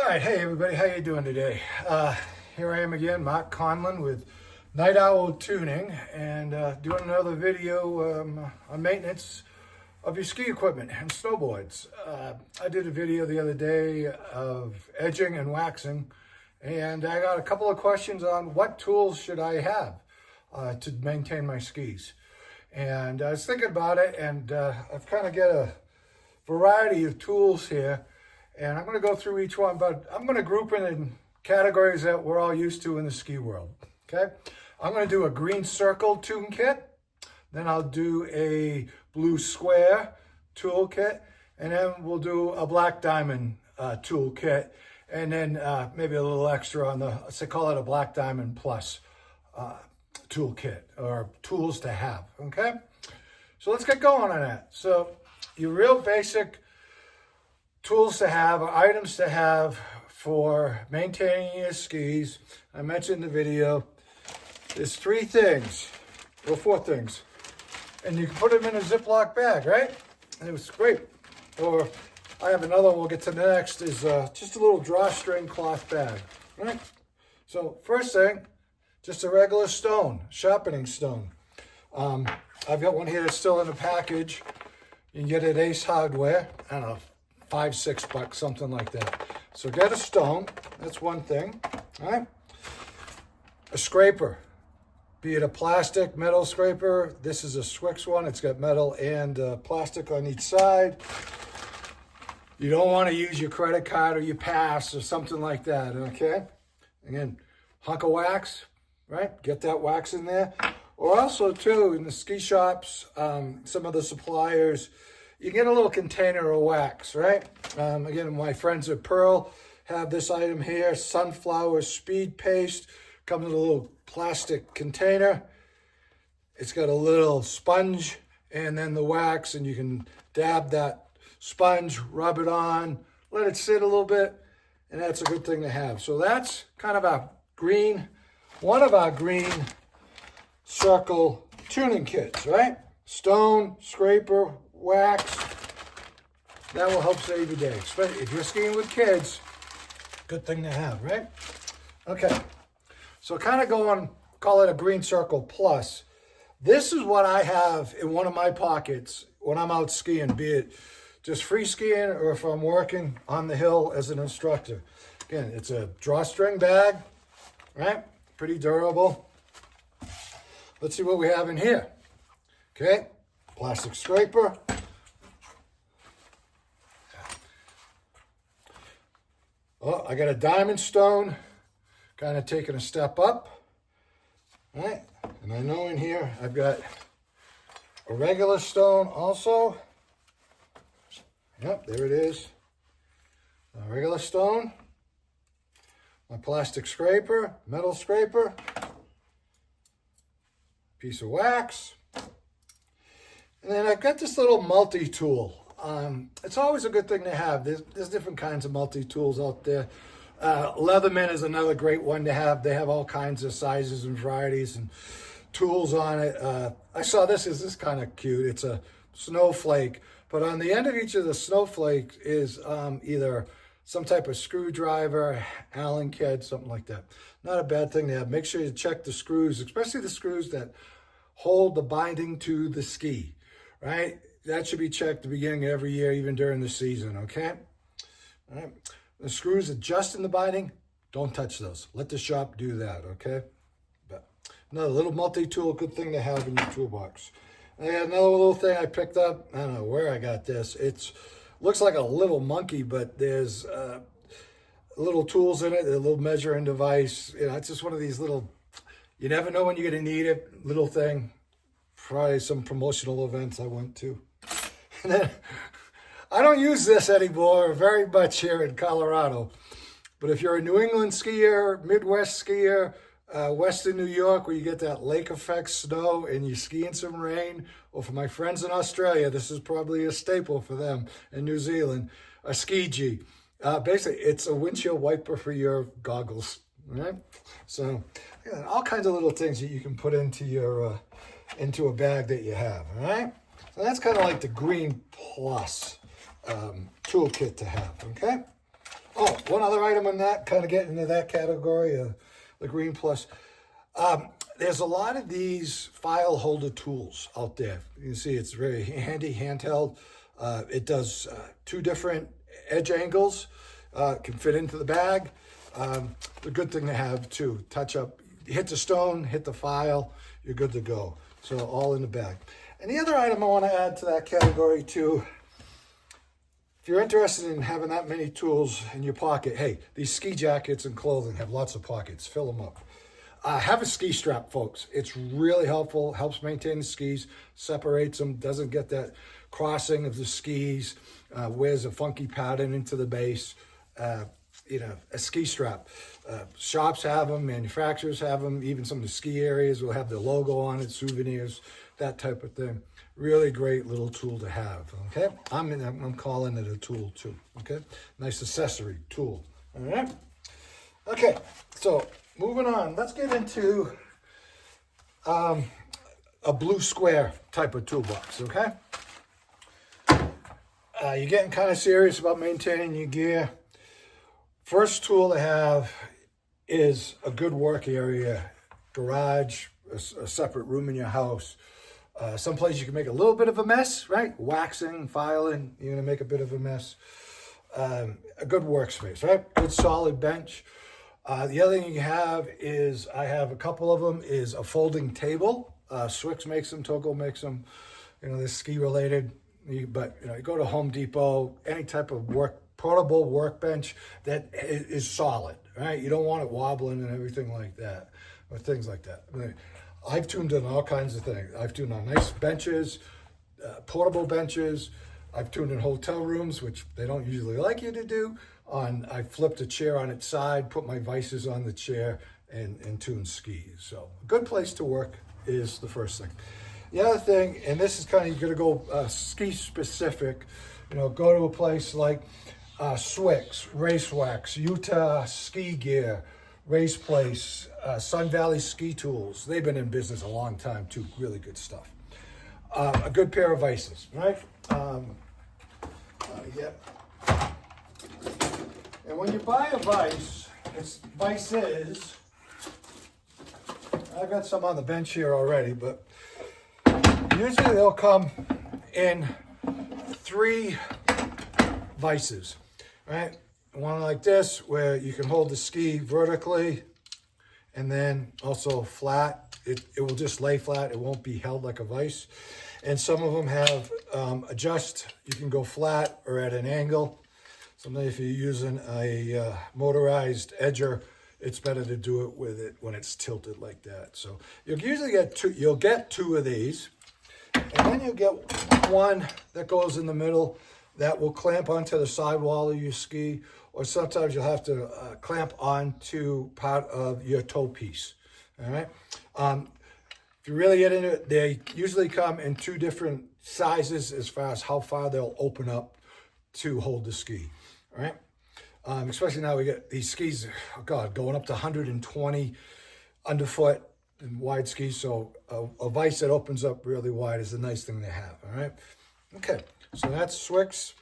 All right, hey everybody, how you doing today? Here I am again, Mark Conlon with Night Owl Tuning, and doing another video on maintenance of your ski equipment and snowboards. I did a video the other day of edging and waxing, and I got a couple of questions on what tools should I have to maintain my skis. And I was thinking about it, and I've kind of got a variety of tools here. And I'm going to go through each one, but I'm going to group it in categories that we're all used to in the ski world, okay? I'm going to do a green circle tune kit, then I'll do a blue square tool kit, and then we'll do a black diamond tool kit, and then maybe a little extra on the, let's say call it a black diamond plus tool kit, or tools to have, okay? So let's get going on that. So your real basic tools to have, or items to have for maintaining your skis. I mentioned in the video, there's four things. And you can put them in a Ziploc bag, right? And it was great. Or I have another one we'll get to next, is just a little drawstring cloth bag, right? So first thing, just a regular stone, sharpening stone. I've got one here that's still in the package. You can get it at Ace Hardware. I don't know, $5, $6, something like that. So get a stone, that's one thing, all right? A scraper, be it a plastic, metal scraper. This is a Swix one, it's got metal and plastic on each side. You don't want to use your credit card or your pass or something like that, okay? Again, hunk of wax, right? Get that wax in there. Or also too, in the ski shops, some of the suppliers, you get a little container of wax, right? Again, my friends at Pearl have this item here, sunflower speed paste. Comes in a little plastic container. It's got a little sponge and then the wax, and you can dab that sponge, rub it on, let it sit a little bit, and that's a good thing to have. So that's kind of one of our green circle tuning kits, right? Stone, scraper, wax. That will help save your day. Especially if you're skiing with kids, good thing to have, right? Okay, so kind of going, call it a green circle plus. This is what I have in one of my pockets when I'm out skiing, be it just free skiing or if I'm working on the hill as an instructor. Again, it's a drawstring bag, right? Pretty durable. Let's see what we have in here. Okay, plastic scraper. Oh, I got a diamond stone, kind of taking a step up, right? And I know in here I've got a regular stone also. Yep, there it is. A regular stone, my plastic scraper, metal scraper, piece of wax. And then I've got this little multi-tool. It's always a good thing to have. There's different kinds of multi-tools out there. Leatherman is another great one to have. They have all kinds of sizes and varieties and tools on it. I saw this is kind of cute. It's a snowflake, but on the end of each of the snowflakes is either some type of screwdriver, Allen kit, something like that. Not a bad thing to have. Make sure you check the screws, especially the screws that hold the binding to the ski, right? That should be checked at the beginning of every year, even during the season, okay? All right. The screws adjust in the binding, don't touch those. Let the shop do that, okay? But another little multi-tool, good thing to have in your toolbox. And I got another little thing I picked up. I don't know where I got this. It looks like a little monkey, but there's little tools in it, a little measuring device. You know, it's just one of these little, you never know when you're going to need it, little thing. Probably some promotional events I went to. And then, I don't use this anymore very much here in Colorado. But if you're a New England skier, Midwest skier, Western New York, where you get that lake effect snow and you ski in some rain, or for my friends in Australia, this is probably a staple for them, in New Zealand, a ski-G. Basically, it's a windshield wiper for your goggles, right? So, yeah, all kinds of little things that you can put into your into a bag that you have, all right? So that's kind of like the green plus toolkit to have, okay? Oh, one other item on that, kind of getting into that category, the Green Plus. There's a lot of these file holder tools out there. You can see it's very handy, handheld. It does 2 different edge angles, can fit into the bag. A good thing to have too. Touch up, hit the stone, hit the file, you're good to go. So all in the bag. And the other item I want to add to that category too, if you're interested in having that many tools in your pocket, hey, these ski jackets and clothing have lots of pockets. Fill them up. Have a ski strap, folks. It's really helpful, helps maintain the skis, separates them, doesn't get that crossing of the skis, wears a funky pattern into the base. You know, a ski strap. Shops have them, manufacturers have them, even some of the ski areas will have their logo on it, souvenirs, that type of thing. Really great little tool to have, okay? I'm calling it a tool too, okay? Nice accessory tool, all right? Okay, so moving on, let's get into a blue square type of toolbox, okay? You're getting kind of serious about maintaining your gear. First tool to have is a good work area, garage, a separate room in your house. Someplace you can make a little bit of a mess, right? Waxing, filing, you're gonna make a bit of a mess. A good workspace, right? Good solid bench. The other thing you have is, I have a couple of them, is a folding table. Swix makes them, Togo makes them, you know, they're ski related. But you know, you go to Home Depot, any type of portable workbench that is solid, right? You don't want it wobbling and everything like that, or things like that. I mean, I've tuned in all kinds of things. I've tuned on nice benches, portable benches. I've tuned in hotel rooms, which they don't usually like you to do. I flipped a chair on its side, put my vices on the chair, and tuned skis. So a good place to work is the first thing. The other thing, and this is kind of, you're gonna go ski specific, you know, go to a place like Swix, Race Wax, Utah Ski Gear, Race Place, Sun Valley Ski Tools. They've been in business a long time too, really good stuff. A good pair of vices, right? Yeah. And when you buy a vice, vices, I've got some on the bench here already, but usually they'll come in 3 vices, right? One like this, where you can hold the ski vertically and then also flat. It will just lay flat. It won't be held like a vice. And some of them have adjust. You can go flat or at an angle. Sometimes if you're using a motorized edger, it's better to do it with it when it's tilted like that. So you'll usually get 2. You'll get 2 of these, and then you'll get one that goes in the middle that will clamp onto the sidewall of your ski, or sometimes you'll have to clamp onto part of your toe piece. All right. If you really get into it, they usually come in 2 different sizes as far as how far they'll open up to hold the ski. All right. Especially now we get these skis, oh God, going up to 120 underfoot and wide skis. So a vice that opens up really wide is a nice thing to have. All right. Okay. So that's Swix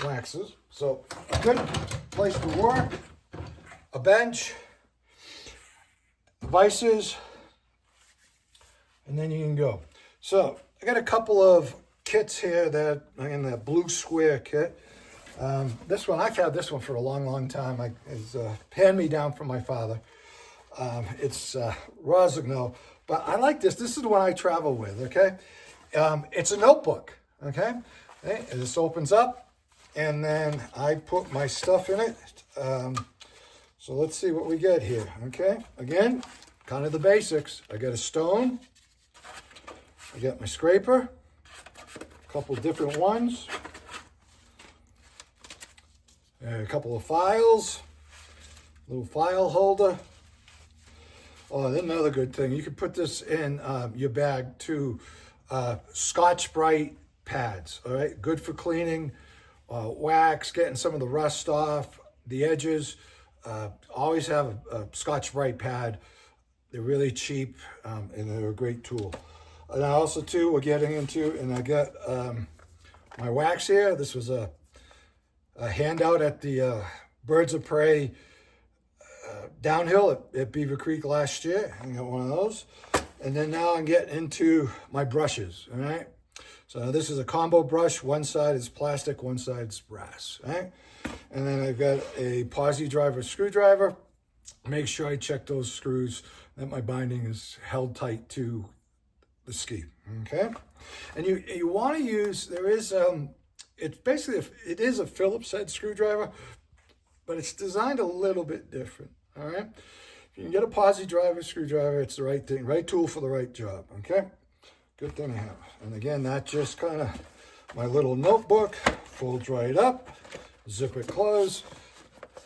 waxes. So a good place to work, a bench, vices, and then you can go. So I got a couple of kits here that are in the blue square kit. This one, I've had this one for a long, long time. It's hand-me-down from my father. It's Rosigno, but I like this. This is the one I travel with, okay? It's a notebook, okay? And this opens up, and then I put my stuff in it. So let's see what we get here, okay? Again, kind of the basics. I got a stone. I got my scraper, a couple different ones. A couple of files, little file holder. Oh, then another good thing, you can put this in your bag too. Scotch-Brite pads, all right? Good for cleaning, wax, getting some of the rust off the edges. Always have a Scotch-Brite pad. They're really cheap and they're a great tool. And I also too, we're getting into, and I got my wax here. This was a handout at the Birds of Prey downhill at Beaver Creek last year. I got one of those. And then now I'm getting into my brushes, all right? So this is a combo brush. One side is plastic, one side is brass, all right? And then I've got a posi driver screwdriver. Make sure I check those screws that my binding is held tight to the ski, okay? And you want to use, it's basically, it is a Phillips head screwdriver, but it's designed a little bit different, all right? If you can get a posi driver screwdriver, it's the right thing, right tool for the right job, okay? Good thing to have. And again, that just kind of, my little notebook, folds right up, zip it closed,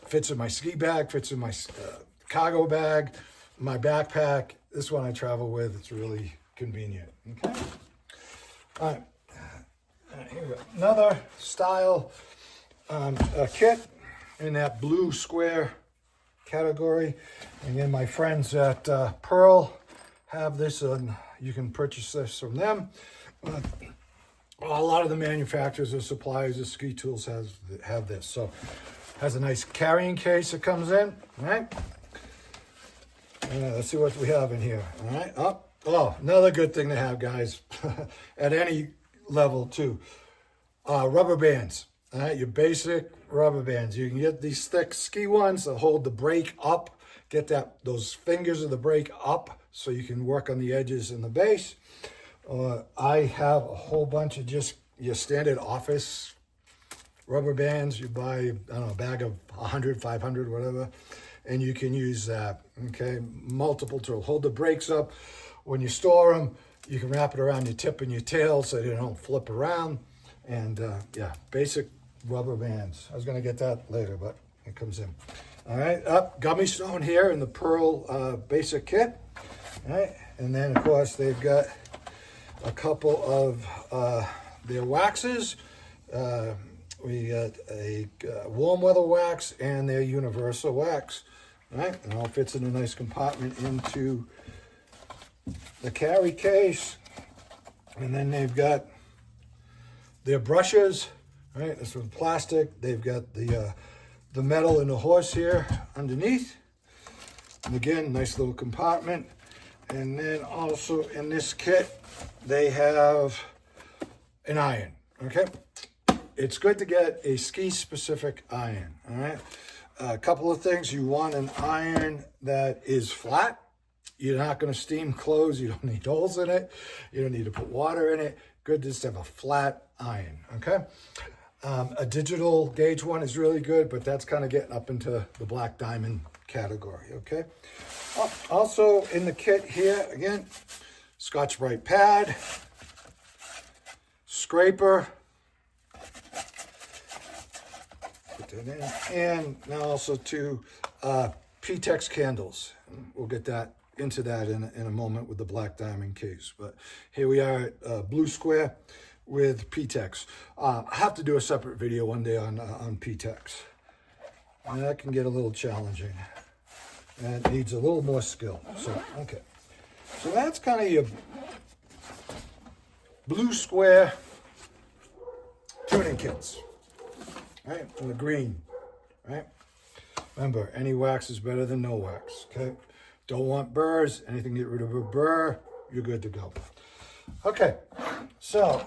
fits in my ski bag, fits in my cargo bag, my backpack. This one I travel with, it's really convenient, okay? All right, here we go. Another style kit in that blue square category. Again, my friends at Pearl have this, and you can purchase this from them. A lot of the manufacturers or suppliers of ski tools have this. So has a nice carrying case that comes in, all right? Let's see what we have in here, all right? Oh, another good thing to have, guys, at any level too. Rubber bands, all right? Your basic rubber bands. You can get these thick ski ones that hold the brake up, get those fingers of the brake up so you can work on the edges and the base. I have a whole bunch of just your standard office rubber bands. You buy, I don't know, a bag of 100, 500, whatever, and you can use that, okay? Multiple tools. Hold the brakes up. When you store them, you can wrap it around your tip and your tail so they don't flip around. And yeah, basic rubber bands. I was going to get that later, but it comes in. All right, gummy stone here in the Pearl basic kit. All right, and then of course they've got a couple of their waxes. We got a warm weather wax and their universal wax. All right, and all fits in a nice compartment into the carry case. And then they've got their brushes. Right, this one's plastic. They've got the metal in the horse here underneath. And again, nice little compartment. And then also in this kit, they have an iron, okay? It's good to get a ski-specific iron, all right? A couple of things. You want an iron that is flat. You're not going to steam clothes. You don't need holes in it. You don't need to put water in it. Good to just have a flat iron, okay? A digital gauge one is really good, but that's kind of getting up into the black diamond category, okay? Also in the kit here, again, Scotch-Brite pad, scraper, put that in, and now also two P-Tex candles. We'll get that into that in a moment with the black diamond case. But here we are at Blue Square with P-Tex. I have to do a separate video one day on P-Tex. And that can get a little challenging. And it needs a little more skill. So, okay. So that's kind of your Blue Square tuning kits. Right? And the green. Right? Remember, any wax is better than no wax. Okay? Don't want burrs. Anything to get rid of a burr, you're good to go. Okay. So,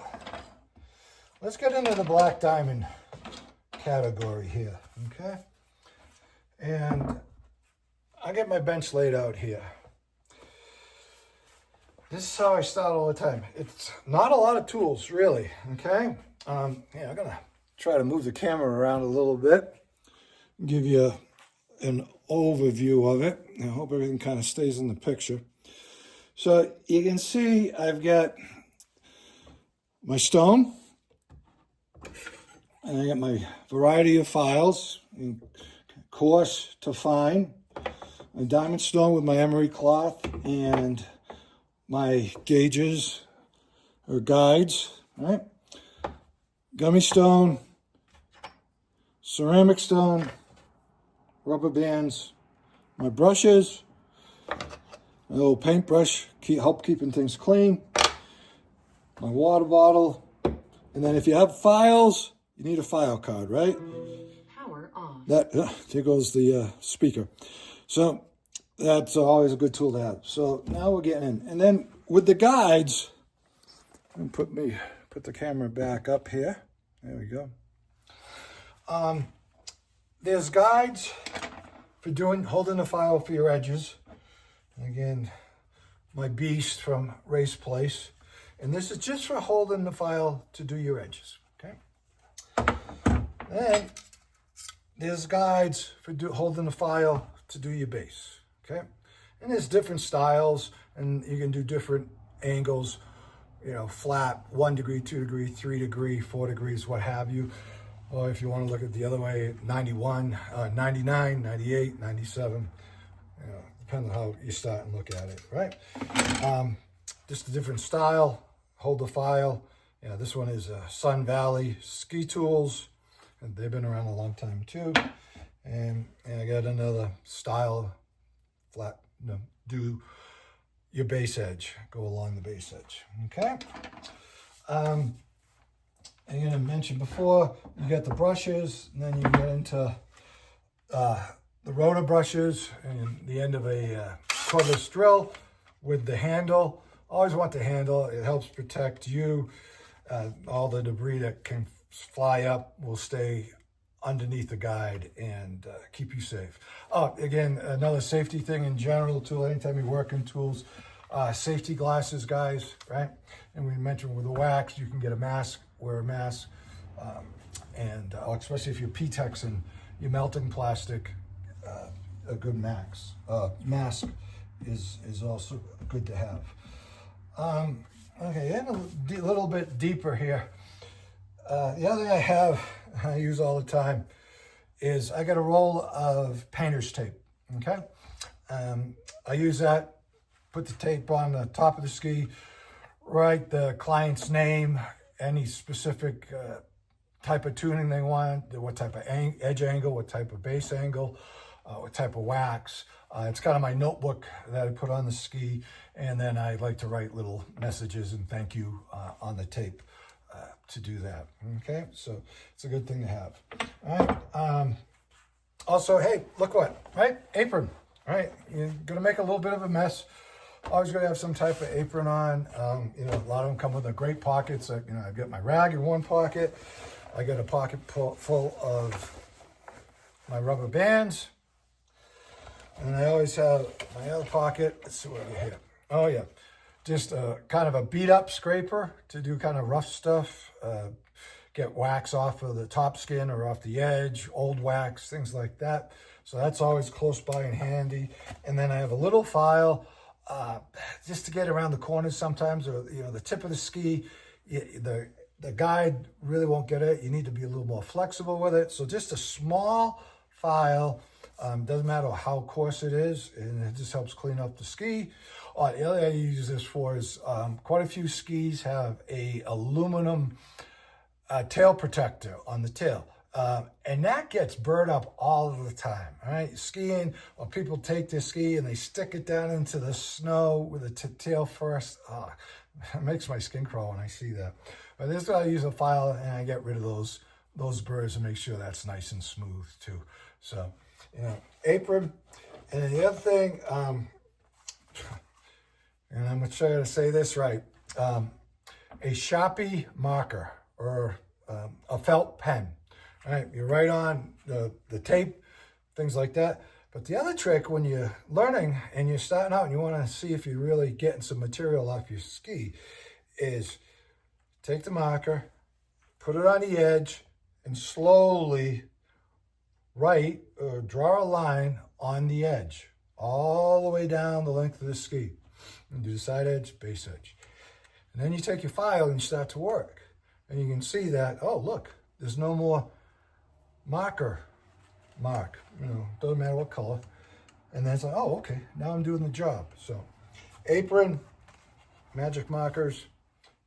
let's get into the black diamond category here. Okay? And I get my bench laid out here. This is how I start all the time. It's not a lot of tools, really, okay? Yeah, I'm gonna try to move the camera around a little bit, give you an overview of it. I hope everything kind of stays in the picture. So you can see I've got my stone, and I got my variety of files, coarse to fine, a diamond stone with my emery cloth, and my gauges or guides, right? Gummy stone, ceramic stone, rubber bands, my brushes, a little paintbrush, help keeping things clean, my water bottle, and then if you have files, you need a file card, right? Power on. That, there goes the speaker. So that's always a good tool to have. So now we're getting in. And then with the guides, put the camera back up here. There we go. There's guides for holding the file for your edges. And again, my beast from Race Place. And this is just for holding the file to do your edges, okay? Then there's guides for holding the file to do your base, okay? And there's different styles, and you can do different angles, you know, flat, 1 degree, 2 degree, 3 degree, 4 degrees, what have you. Or if you want to look at the other way, 91, 99, 98, 97, you know, depending on how you start and look at it, right? Just a different style, hold the file. Yeah, this one is Sun Valley Ski Tools, and they've been around a long time too. And I got another style, flat, do your base edge, go along the base edge, okay? I'm going to mention before, you got the brushes, and then you get into the rotor brushes and the end of a cordless drill with the handle. Always want the handle. It helps protect you. All the debris that can fly up will stay underneath the guide and keep you safe. Oh, again, another safety thing in general tool, anytime you work in tools, safety glasses, guys, right? And we mentioned with the wax, you can get a mask, wear a mask, and especially if you're P-Texing, you're melting plastic, a good mask is also good to have. Okay, and a little bit deeper here. The other thing I use all the time, is I got a roll of painter's tape, okay? I use that, put the tape on the top of the ski, write the client's name, any specific type of tuning they want, what type of edge angle, what type of base angle, what type of wax. It's kind of my notebook that I put on the ski, and then I like to write little messages and thank you on the tape to do that, okay? So it's a good thing to have. All right. Also, hey, look what, right? Apron, right? You're gonna make a little bit of a mess. Always gonna have some type of apron on. You know, a lot of them come with a great pockets. You know, I've got my rag in one pocket. I got a pocket full of my rubber bands. And I always have my other pocket. Let's see what I get here. Oh yeah, just kind of a beat up scraper to do kind of rough stuff. Get wax off of the top skin or off the edge, old wax, things like that. So that's always close by and handy. And then I have a little file just to get around the corners sometimes, or you know, the tip of the ski, the guide really won't get it. You need to be a little more flexible with it. So just a small file, doesn't matter how coarse it is, and it just helps clean up the ski. The other thing I use this for is quite a few skis have a aluminum tail protector on the tail. And that gets burnt up all of the time, all right? Skiing, or people take their ski and they stick it down into the snow with the tail first. It makes my skin crawl when I see that. But this is why I use a file, and I get rid of those burrs and make sure that's nice and smooth too. So, you know, apron. And then the other thing, and I'm gonna try to say this right, a Sharpie marker, or a felt pen. All right, you write on the tape, things like that. But the other trick when you're learning and you're starting out and you want to see if you're really getting some material off your ski is take the marker, put it on the edge, and slowly write or draw a line on the edge all the way down the length of the ski. And do the side edge, base edge. And then you take your file and you start to work. And you can see that, oh, look, there's no more mark, you know, doesn't matter what color. And then it's like, oh, okay, now I'm doing the job. So apron, magic markers,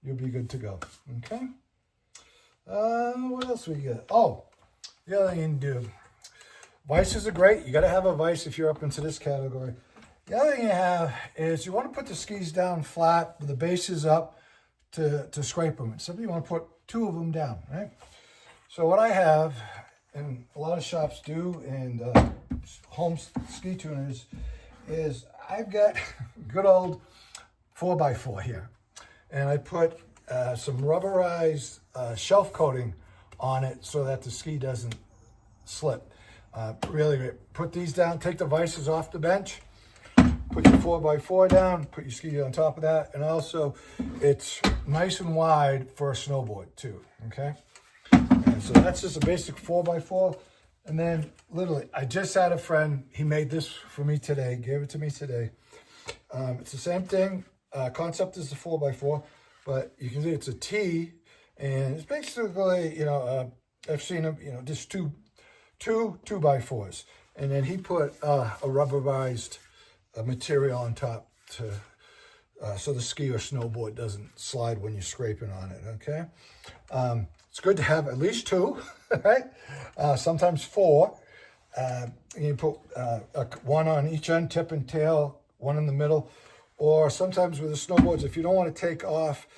you'll be good to go, okay? What else we got? Oh, the other thing you can do, vices are great. You got to have a vise if you're up into this category. The other thing you have is you want to put the skis down flat with the bases up to scrape them. So you want to put 2 of them down, right? So what I have, and a lot of shops do, and home ski tuners, is I've got good old 4x4 here. And I put some rubberized shelf coating on it so that the ski doesn't slip. Really, put these down, take the vices off the bench, put your 4x4 down, put your ski on top of that, and also it's nice and wide for a snowboard too, okay? And so that's just a basic 4x4. And then literally, I just had a friend, he made this for me today, gave it to me today. It's the same thing, concept is the 4x4, but you can see it's a T, and it's basically, you know, I've seen them, you know, just two 2x4s. And then he put a rubberized material on top to so the ski or snowboard doesn't slide when you're scraping on it, okay? It's good to have at least two, right? Sometimes four. You put one on each end, tip and tail, one in the middle. Or sometimes with the snowboards, if you don't want to take off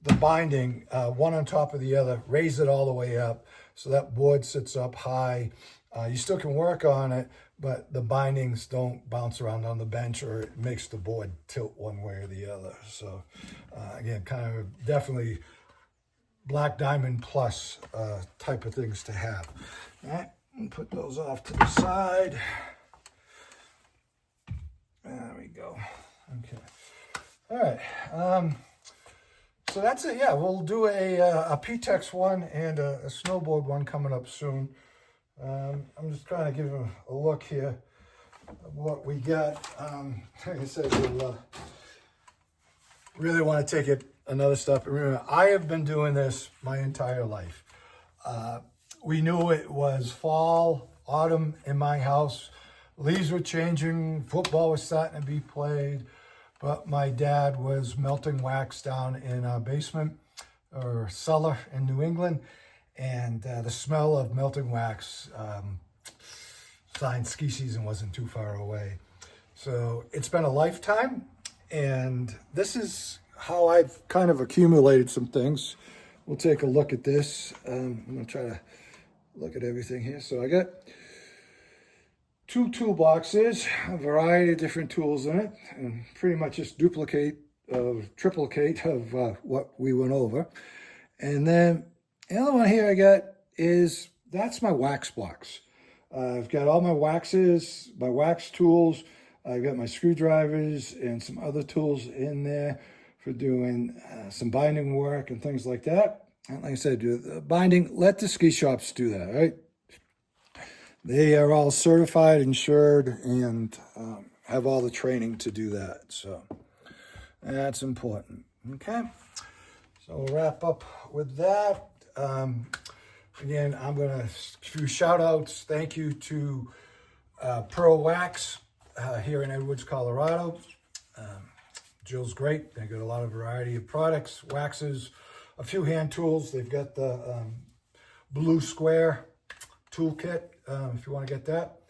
the binding, one on top of the other, raise it all the way up so that board sits up high. You still can work on it, but the bindings don't bounce around on the bench or it makes the board tilt one way or the other. So again, kind of definitely Black Diamond Plus type of things to have. All right, and put those off to the side. There we go. Okay. All right. So that's it. Yeah, we'll do a PTEX one and a snowboard one coming up soon. I'm just trying to give a look here of what we got. Like I said, we'll really want to take it another step. Remember, I have been doing this my entire life. We knew it was fall, autumn in my house. Leaves were changing, football was starting to be played, but my dad was melting wax down in our basement or cellar in New England. And the smell of melting wax, sign ski season wasn't too far away. So it's been a lifetime, and this is how I've kind of accumulated some things. We'll take a look at this. I'm gonna try to look at everything here. So I got two toolboxes, a variety of different tools in it, and pretty much just triplicate of what we went over. And then the other one here I got is, that's my wax box. I've got all my waxes, my wax tools. I've got my screwdrivers and some other tools in there for doing some binding work and things like that. And like I said, the binding, let the ski shops do that, right? They are all certified, insured, and have all the training to do that. So that's important, okay? So we'll wrap up with that. Again, I'm going to do shout outs. Thank you to Pearl Wax here in Edwards, Colorado. Jill's great. They got a lot of variety of products, waxes, a few hand tools. They've got the blue square toolkit if you want to get that.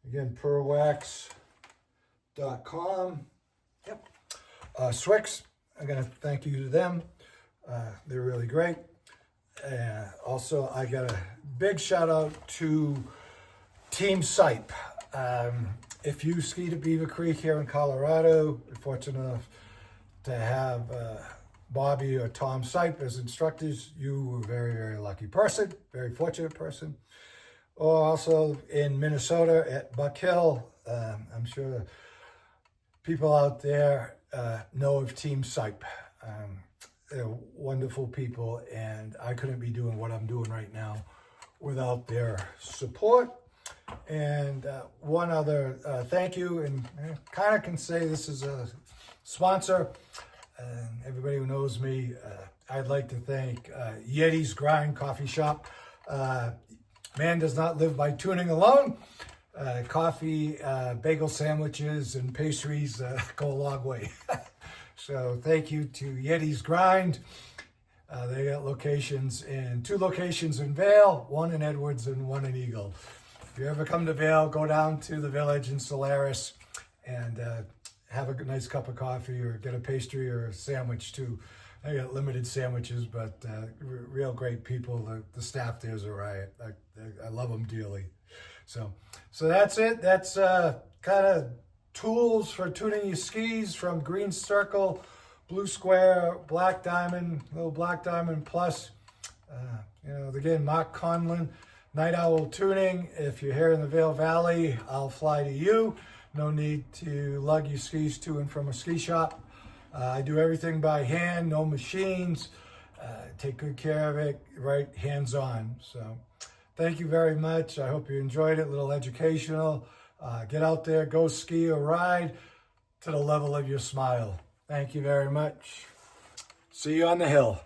Again, pearlwax.com. Yep. Swix, I'm going to thank you to them. They're really great. Also, I got a big shout out to Team Sipe. If you ski to Beaver Creek here in Colorado, you're fortunate enough to have Bobby or Tom Sipe as instructors, you were a very, very lucky person, very fortunate person. Or also in Minnesota at Buck Hill, I'm sure people out there know of Team Sipe. They're wonderful people, and I couldn't be doing what I'm doing right now without their support. And one other thank you, and I kind of can say this is a sponsor. Everybody who knows me, I'd like to thank Yeti's Grind Coffee Shop. Man does not live by tuning alone. Coffee, bagel sandwiches, and pastries go a long way. So thank you to Yeti's Grind. They got two locations in Vail, one in Edwards and one in Eagle. If you ever come to Vail, go down to the Village in Solaris and have a nice cup of coffee or get a pastry or a sandwich too. I got limited sandwiches, but real great people. The staff there is a riot. I love them dearly. So that's it. That's kind of tools for tuning your skis from Green Circle, Blue Square, Black Diamond, little Black Diamond Plus. Again, Mark Conlon, Night Owl Tuning. If you're here in the Vail Valley, I'll fly to you. No need to lug your skis to and from a ski shop. I do everything by hand, no machines. Take good care of it, right hands-on. So thank you very much. I hope you enjoyed it, a little educational. Get out there, go ski or ride to the level of your smile. Thank you very much. See you on the hill.